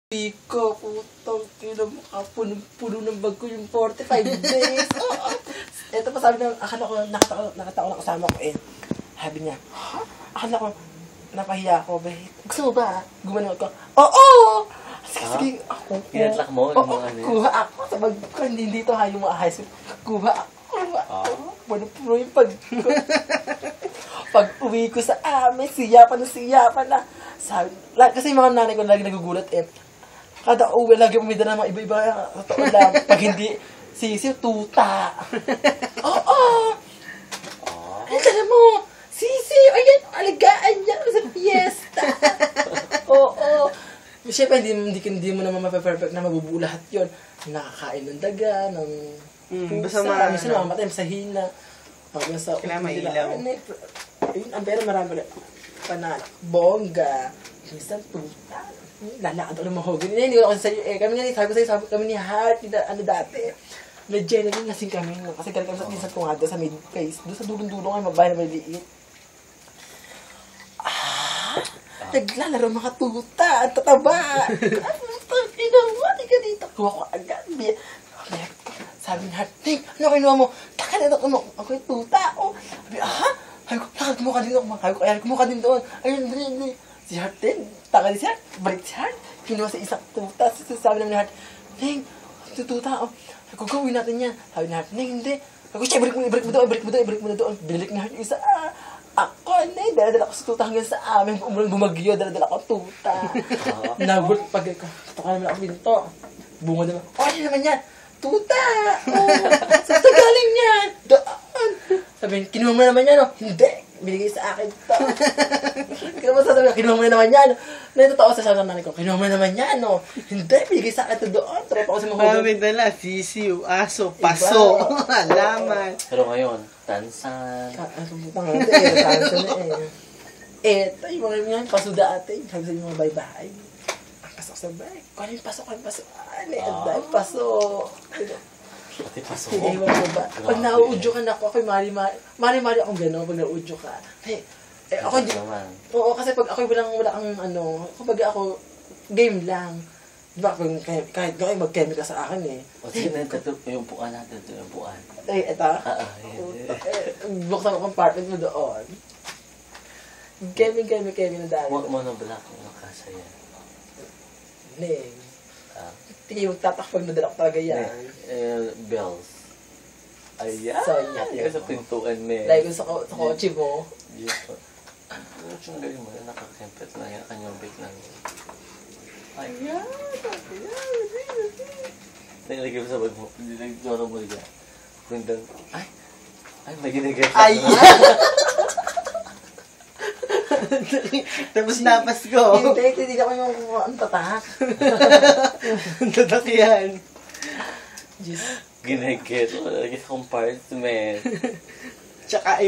Ko, putong ina mo ka, puno ng bag ko yung 45 days. Ito pa sabi na, akala ko, nakataon na kasama ko eh. Sabi niya, akala ko, napahiya ako, babe. Gusto mo ba? Gumanon ko, oo! Sige, ako. Pinatlak mo yung mga ano. Kuha ako sa bag ko, hindi dito ha, yung mga high school. Kuha ako. Puno yung pag ko. Pag uwi ko sa amin, siyapan na. Sabi, kasi yung mga nanay ko lagi nagugulat eh. Kada uwi, lagi umida na mga iba-iba. Totoo lang. Pag hindi, sisi, tuta. Oo. Alam mo, sisi, ayan, alagaan niya sa fiesta. Oo. Siyempre, hindi mo naman mape-perfect na mabubuo lahat yun. Nakakain ng daga, ng pusa. Minsan namamatay sa hina. Kailangan mailaw. Ayun, ang pera marami na. Panalo. Bongga. Minsan, tuta. Lalakad ako ng mahogany. Hindi ko kasi sa'yo eh. Kami nga, sabi kami ni Heart, ano dati. Legend na rin lasing kami. Kasi galing kami sa pinsan ko nga doon sa mid-face. Doon sa dulong-dulong ay magbahay na maliit. Naglalaro mga tuta. Ang tataba. Inawati ka dito. Kuha ko agad. Sabi ni Heart, Ting, ano kinuha mo? Taka na ito. Ako yung tuta. Sabi, Sabi ko, lakad mo ka din ako. Sabi ko, ayan, kumuha din doon. Ayun, hindi. Si Heart din. Taka din si Heart. Balik si Heart. Kinuha sa isang tuta. Sabi naman ni Heart, Ting, tuta. Sabi ko, gawin natin yan. Sabi ni Heart, hindi. Sabi ko, siya, ibalik mo na doon. Binalik ni Heart yung isa. Ako, dala-dala ko sa tuta hanggang sa amin. Bumagyo, dala-dala ko tuta. Nagul, pag tuka naman ako binto. Bunga naman, ano naman yan? Tuta! Saan ito galing yan? Doon! Sabihin, kinuha mo naman yan, Hindi! Binigay sa akin ito. Kinuha mo naman yan. Natotoo sa sabi ng nanay ko, kinuha mo naman yan, Hindi! Binigay sa akin ito doon. Tropa ko sa mahugod. Kami dala, sisiw, aso, paso, alaman. Pero ngayon, tansan. Tansan na eh. Eto, yung mga yan, paso dati. Sabi sa yung mga bye-bye. Pasok sa bag. Kung ano yung pasok, ang pasok. Pati paso. Hindi mo ba? Pag nauudyo ka na ako, ako'y mari-mari akong gano'n pag nauudyo ka. Ako hindi. Oo, kasi pag ako'y wala kang kapag ako, game lang. Diba, kahit gawin mag-chemical sa akin eh. O sige na, ito yung puan natin, ito yung puan. Ito? Buksan ko compartment mo doon. Kemi na dahil. Monoblock yung kasaya. Neng. Tingin yung tatakpag na dalak talaga yan. Bells. Ayan. So, yan. Yung sa pintuan mo. Like sa kotse mo. Yes po. Yung gawin mo, nakakempet lang yan. Kanyobit lang. Ayan. Nilagay mo sa bag mo. Nilagay mo dyan. Bundang. Ay, may ginagay. Ayan! Tapos napas ko. Hindi ako yung tatak. Tatak yan. Ginagay. Lagi sa compartment. Tsaka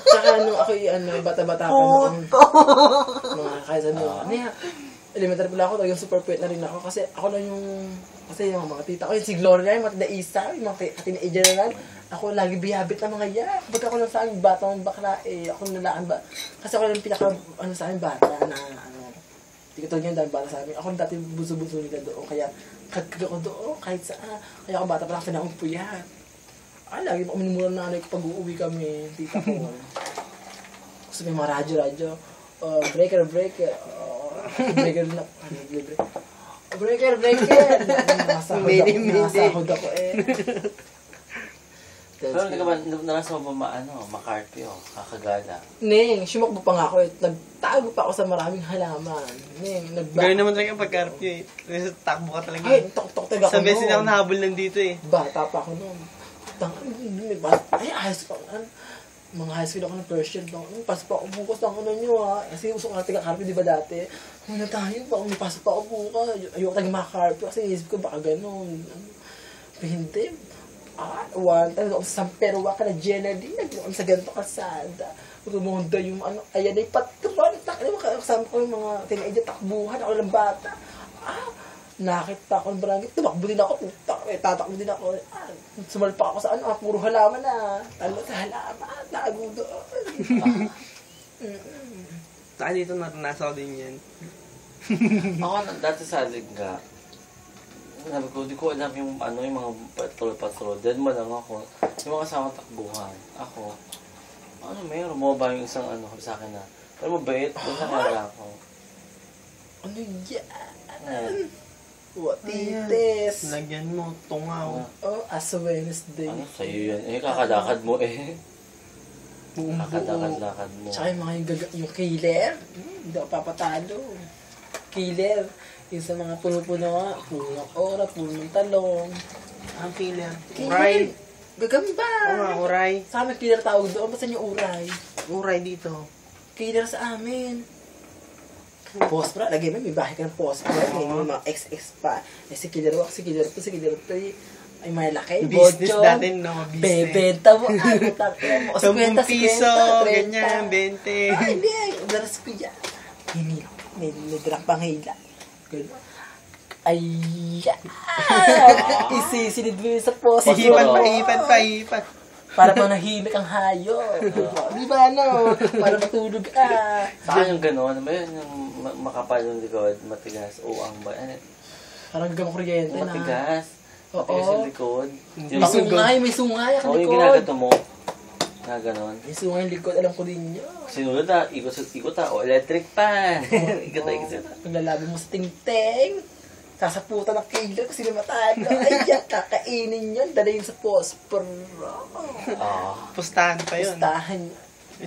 Tsaka ako bata-bata pa noon. Mga kaysa mo. Elementary pala ako, yung super pwet na rin ako. Kasi ako lang kasi yung mga tita ko, yung si Gloria, yung mga Isa, yung mga teenager na lang. Ako lagi biyabit ng mga yan. Kapag ako lang sa akin, bata ng bakla, ako nalaan ba. Kasi ako lang pinaka, sa akin, bata na, hindi ko yun dahil bata sa amin. Ako dati buso-buso nila doon, kaya kagkag ako doon, kahit saan. Kaya ako bata pa lang, sana akong puyat. Lagi mo minumura ng nanay ko pag uuwi kami, tita ko. Gusto may mga radyo. Breaker. Breaker. Nasahod ako eh. Pero hindi ka ba narasa mo ba makarpi kakagala? Neng, sumakbo pa nga ako eh. Nagtago pa ako sa maraming halaman. Neng, gano'n naman talaga pag-carpio eh. Kasi takbo ka talaga. Ay, tok-tok ako Sa beses na ako nahabol nandito eh. Bata pa ako noon. Ayos pa ako. Mga high school ako ng Persian. Pasok pa ako bukas ng nyo Kasi usok natin ka-carpio, di ba dati? Ano tayo ba? Pasok pa ako bukas. Ayoko tayo maka-carpio kasi isip ko baka gano'n. Hindi. One time, ako sa San Perua ka na generally, nag-iwan sa ganito kasada. Rumonda yung ayan ay patron. Kasama ko yung mga teenager, takbuhan, ako lang bata. Nakita ko ng barangay, tumakbo din ako, tatakbo din ako. Sumalpa ako sa puro halaman na. Talo sa halaman, tago doon. Saka dito naranasan ko din yan. Ako, dati sa Ligga, sabi ko, di ko alam yung mga patrol-patrol. Diyan mo lang ako. Yung mga kasama takbuhan. Ako, meron mo ba yung isang sa akin na, pero mabait, doon na ako. Ano yan? Ayan. Watites. Lagyan mo, tungaw. Oh, as a Wednesday. Sa'yo yan. Kakadakad mo Buong buo. Kakadakad mo. Tsaka yung mga yung killer. Hindi ako papatalo. Killer. Yung sa mga puno-puno nga. Puno ng ora, puno ng talong. Ang killer. Killer. Uray. Gagamba. Uray. Sa amin, killer tawag doon. Basta yung uray. Uray dito. Killer sa amin. Pospra, lagi may bahay ka ng pospra. May mga XX pa. Eh, si killer 1, si killer 2, si killer 3. Ay, malaki. Business Bocho. natin, no? Business. Bebenta mo. Ano, takya mo. 10 piso, 30. ganyan, 20. Ay, hindi. Daras ko yan. Hindi. May drop pang hila. Ganun. Ay, isisilid mo yun sa pospra. Hihipan. Para manahimik ang hayo. Di ba, ano? Para matulog ka. Saan yung gano'n? Ba yun yung makapal yung likod, matigas, uang ba? Parang gamang kuryente na. Matigas. Oo. Matigas yung likod. May sungay ang Oo, yung likod. ginagato mo. Na gano'n. May sungay ang likod, alam ko din yun. Sinunod ikot o electric pan. Ikot. Paglalabi mo sa ting-ting, sasaputan ng killer kasi namatalo. Ay, yan, kakainin yun. Dala yun sa pospro. Pustahan pa yun. Pustahan.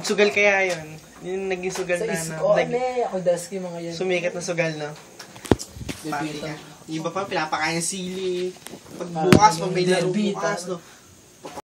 Sugal kaya yun. Yung naging sugal Sa na. isko, ako dalas ko yung mga yan. Sumikat na sugal, no? Bibita. Iba pa, pinapakain ng sili. Pag bukas, pag may laro Bibita. bukas, no?